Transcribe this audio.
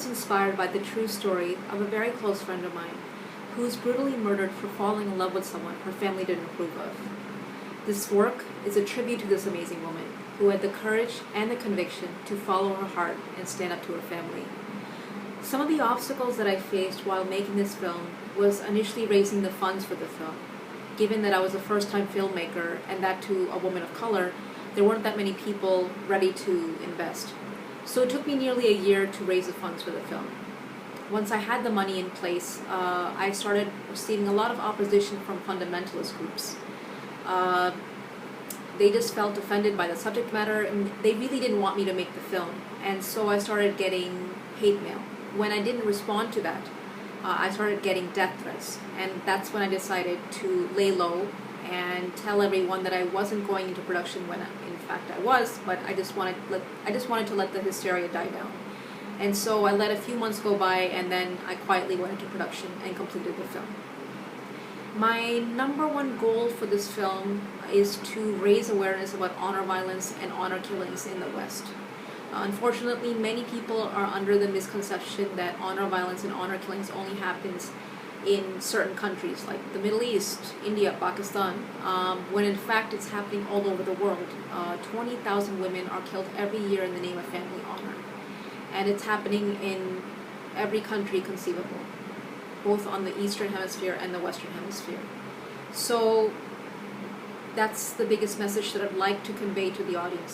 is inspired by the true story of a very close friend of mine who was brutally murdered for falling in love with someone her family didn't approve of. This work is a tribute to this amazing woman who had the courage and the conviction to follow her heart and stand up to her family. Some of the obstacles that I faced while making this film was initially raising the funds for the film. Given that I was a first-time filmmaker, and that to a woman of color, there weren't that many people ready to invest. So it took me nearly a year to raise the funds for the film. Once I had the money in place, I started receiving a lot of opposition from fundamentalist groups. They just felt offended by the subject matter, and they really didn't want me to make the film. And so I started getting hate mail. When I didn't respond to that, I started getting death threats, and that's when I decided to lay low and tell everyone that I wasn't going into production when in fact I was, but I just wanted to let the hysteria die down. And so I let a few months go by, and then I quietly went into production and completed the film. My number one goal for this film is to raise awareness about honor violence and honor killings in the West. Unfortunately, many people are under the misconception that honor violence and honor killings only happens in certain countries like the Middle East, India, Pakistan, when in fact it's happening all over the world. 20,000 women are killed every year in the name of family honor. And it's happening in every country conceivable, both on the Eastern Hemisphere and the Western Hemisphere. So that's the biggest message that I'd like to convey to the audience.